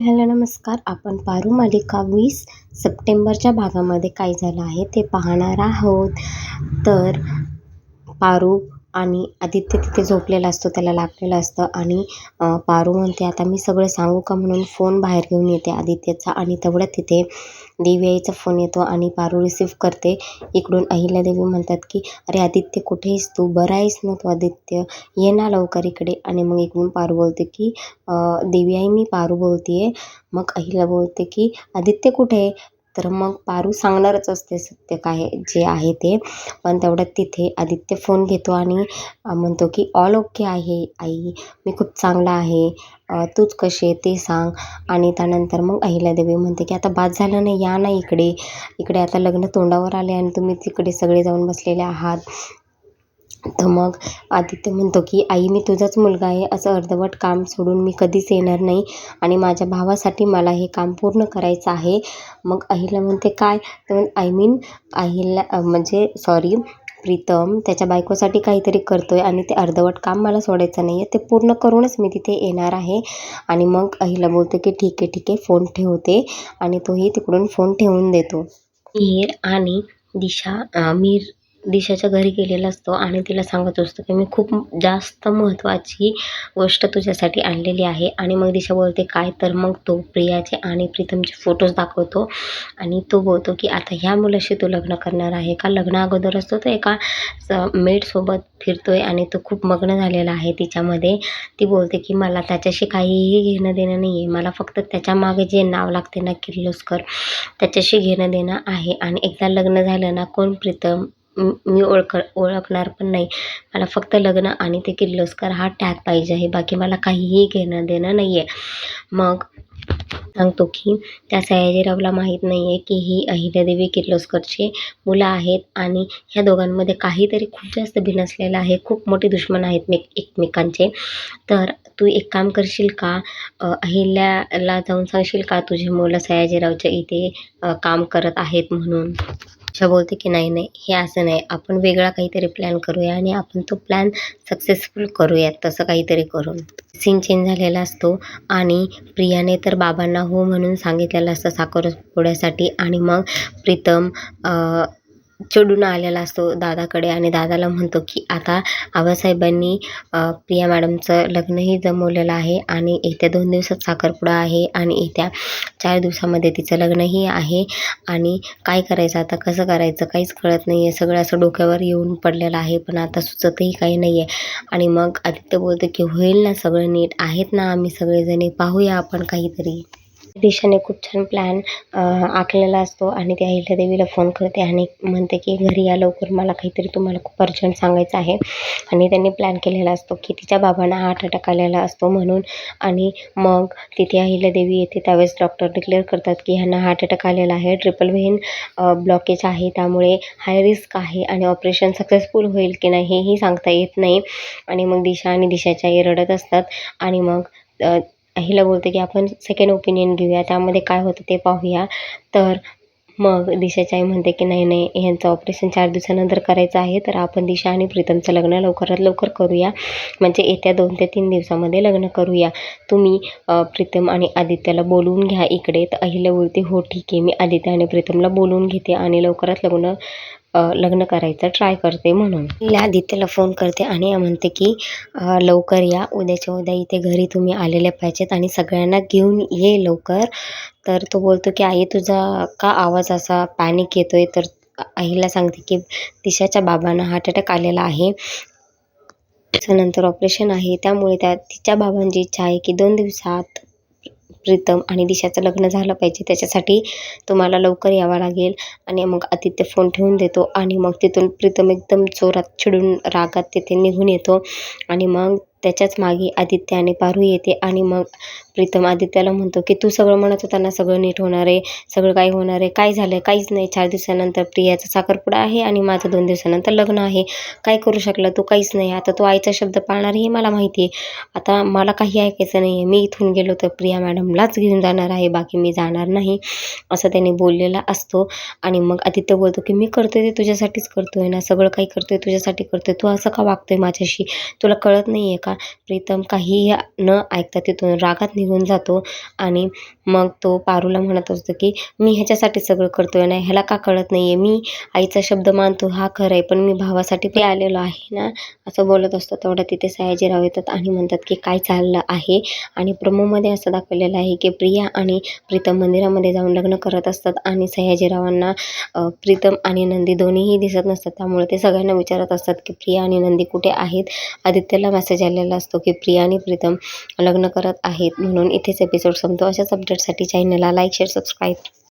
Hello नमस्कार. आपण पारू मालिका 20 सप्टेंबरच्या भागामध्ये काय झालं आहे ते पाहणार आहोत. तर पारू आणि आदित्य तिथे झोपलेला असतो, त्याला लागलेलं असतं आणि पारू म्हणते आता मी सगळं सांगू का, म्हणून फोन बाहेर घेऊन येते आदित्यचा. आणि तेवढ्यात तिथे देवी फोन येतो आणि पारू रिसीव्ह करते. इकडून अहिल्यादेवी म्हणतात की अरे आदित्य कुठे आहेस तू, बरा आहेस ना तू आदित्य, ये ना लवकर इकडे. आणि मग इकडून पारू बोलते की देवी आई मी पारू बोलतेय. मग अहिल्या बोलते की आदित्य कुठे आहे. तर मग पारू सांगणारच असते सत्य काय जे आहे ते, पण तेवढ्यात तिथे आदित्य फोन घेतो आणि म्हणतो की ऑल ओके आहे आई, मी खूप चांगला आहे, तूच कशी आहे ते सांग. आणि त्यानंतर मग अहिल्यादेवी म्हणते की आता बाद झालं नाही, या ना इकडे. इकडे आता लग्न तोंडावर आले आणि तुम्ही तिकडे सगळे जाऊन बसलेले आहात. तर मग आदित्य म्हणतो की आई मी तुझाच मुलगा आहे, असं अर्धवट काम सोडून मी कधीच येणार नाही आणि माझ्या भावासाठी मला हे काम पूर्ण करायचं आहे. मग अहिल्या म्हणते काय, तर आय मीन अहिल्या म्हणजे सॉरी प्रीतम त्याच्या बायकोसाठी काहीतरी करतोय आणि ते अर्धवट काम मला सोडायचं नाही आहे, ते पूर्ण करूनच मी तिथे येणार आहे. आणि मग अहिल्या बोलते की ठीक आहे फोन ठेवते आणि तोही तिकडून फोन ठेवून देतो. मीर दिशाच्या घरी गेलेला असतो आणि तिला सांगत असतो की मी खूप जास्त महत्त्वाची गोष्ट तुझ्यासाठी आणलेली आहे. आणि मग दिशा बोलते काय, तर मग तो प्रियाचे आणि प्रीतमचे फोटोज दाखवतो आणि तो बोलतो की आता ह्या मुलाशी तू लग्न करणार आहे का. लग्न अगोदर असतो तो एका मेडसोबत फिरतोय आणि तो खूप मग्न झालेला आहे तिच्यामध्ये. ती बोलते की मला त्याच्याशी काहीही घेणं देणं नाही आहे, मला फक्त त्याच्या मागे जे नाव लागते ना किर्लोस्कर, त्याच्याशी घेणं देणं आहे. आणि एकदा लग्न झालं ना कोण प्रीतम मी ओळखणार पण नाही, मला फक्त लग्न आणि ते किर्लोस्कर हा टॅग पाहिजे आहे, बाकी मला काहीही घेणं देणं नाही आहे. मग सांगतो की त्या सयाजीरावला माहीत नाही आहे की ही अहिल्यादेवी किर्लोस्करची मुलं आहेत आणि ह्या दोघांमध्ये काहीतरी खूप जास्त बिनसलेलं आहे, खूप मोठे दुश्मन आहेत एकमेकांचे. तर तू एक काम करशील का, अहिल्याला जाऊन सांगशील का तुझी मुलं सयाजीरावच्या इथे काम करत आहेत म्हणून. दिशा बोलते की नाही हे असं नाही, आपण वेगळा काहीतरी प्लॅन करूया आणि आपण तो प्लॅन सक्सेसफुल करूयात, तसं काहीतरी करून. सीन चेंज झालेला असतो आणि प्रियाने तर बाबांना हो म्हणून सांगितलेलं असतं साखरपुड्यासाठी. आणि मग प्रीतम चिडून आलेला असतो दादाकडे आणि दादाला म्हणतो की आता आबासाहेबांनी प्रिया मॅडमचं लग्नही जमवलेलं आहे आणि येत्या 2 दिवसात साखरपुडा आहे आणि येत्या 4 दिवसामध्ये तिचं लग्नही आहे. आणि काय करायचं आता, कसं करायचं काहीच कळत नाही आहे, सगळं असं डोक्यावर येऊन पडलेलं आहे, पण आता सुचतही काही नाही आहे. आणि मग आदित्य बोलतो की होईल ना सगळं नीट, आहेत ना आम्ही सगळेजणी, पाहूया आपण काहीतरी. दिशाने खूप छान प्लॅन आखलेला असतो आणि ती अहिल्यादेवीला फोन करते आणि म्हणते की घरी या लवकर, मला काहीतरी तुम्हाला खूप अर्जंट सांगायचं आहे. आणि त्यांनी प्लॅन केलेला असतो की तिच्या बाबांना हार्ट अटॅक आलेला असतो म्हणून. आणि मग तिथे अहिल्यादेवी येते, त्यावेळेस डॉक्टर डिक्लेअर करतात की ह्यांना हार्ट अटॅक आलेला आहे, ट्रिपल व्हेन ब्लॉकेज आहे, त्यामुळे हाय रिस्क आहे आणि ऑपरेशन सक्सेसफुल होईल की नाही हेही सांगता येत नाही. आणि मग दिशा आणि दिशाच्या आई रडत असतात आणि मग अहिल्या बोलते की आपण सेकंड ओपिनियन घेऊया, त्यामध्ये काय होतं ते पाहूया. तर मग दिशाची आई म्हणते की नाही ह्यांचं ऑपरेशन 4 दिवसानंतर करायचं आहे, तर आपण दिशा आणि प्रीतमचं लग्न लवकरात लवकर करूया, म्हणजे येत्या 2 ते 3 दिवसामध्ये लग्न करूया. तुम्ही प्रीतम आणि आदित्यला बोलवून घ्या इकडे. तर अहिल्या बोलते हो ठीक आहे, मी आदित्य आणि प्रीतमला बोलवून घेते आणि लवकरात लग्न करायचं ट्राय करते म्हणून. आदित्यला फोन करते आणि म्हणते की लवकर या, उद्याच्या उद्या इथे घरी तुम्ही आलेले पाहिजेत आणि सगळ्यांना घेऊन ये लवकर. तर तो बोलतो की आई तुझा का आवाज असा पॅनिक येतोय. तर आईला सांगते की दिशाच्या बाबांना हार्ट अटॅक आलेला आहे, त्याच्यानंतर ऑपरेशन आहे, त्यामुळे तिच्या बाबांची इच्छा आहे की 2 दिवसात प्रीतम आणि दिशाचं लग्न झालं पाहिजे, त्याच्यासाठी तुम्हाला लवकर यावं लागेल. आणि मग आदित्य फोन ठेवून देतो आणि मग तिथून प्रीतम एकदम जोरात चिडून रागात तिथे निघून येतो. आणि मग त्याच्याच मागे आदित्य आणि पारू येते आणि मग प्रीतम आदित्याला म्हणतो की तू सगळं म्हणत होता ना सगळं नीट होणार आहे, सगळं काय होणार आहे, काय झालं, काहीच नाही, 4 दिवसानंतर प्रियाचा साखरपुडा आहे आणि माझं 2 दिवसानंतर लग्न आहे, काय करू शकला तू, काहीच नाही. आता तो आईचा शब्द पाळणार हे मला माहिती आहे, आता मला काही ऐकायचं नाही आहे, मी इथून गेलो तर प्रिया मॅडमलाच घेऊन जाणार आहे, बाकी मी जाणार नाही, असं त्याने बोललेला असतो. आणि मग आदित्य बोलतो की मी करतोय ते तुझ्यासाठीच करतोय ना, सगळं काही करतोय तुझ्यासाठी करतोय, तू असं का वागतोय माझ्याशी, तुला कळत नाही आहे का, का प्रीतम काहीही न ऐकता तिथून रागात निघून जातो आणि मग तो पारूला म्हणत असतो की मी ह्याच्यासाठी सगळं करतोय ना, ह्याला का कळत नाहीये, मी आईचा शब्द मानतो हा खरं आहे, पण मी भावासाठी ते आलेलो आहे ना, असं बोलत असतो. तेवढ्या तिथे सयाजीराव येतात आणि म्हणतात की काय चाललं आहे. आणि प्रोमोमध्ये असं दाखवलेलं आहे की प्रिया आणि प्रीतम मंदिरामध्ये जाऊन लग्न करत असतात आणि सयाजीरावांना प्रीतम आणि नंदी दोन्हीही दिसत नसतात. त्यामुळे ते सगळ्यांना विचारत असतात की प्रिया आणि नंदी कुठे आहेत. आदित्यला मेसेज आलेला असतो की प्रिया आणि प्रीतम लग्न करत आहेत. म्हणून इथेच एपिसोड संपतो. अशाच अपडेटसाठी चॅनलला लाईक, शेअर, सबस्क्राईब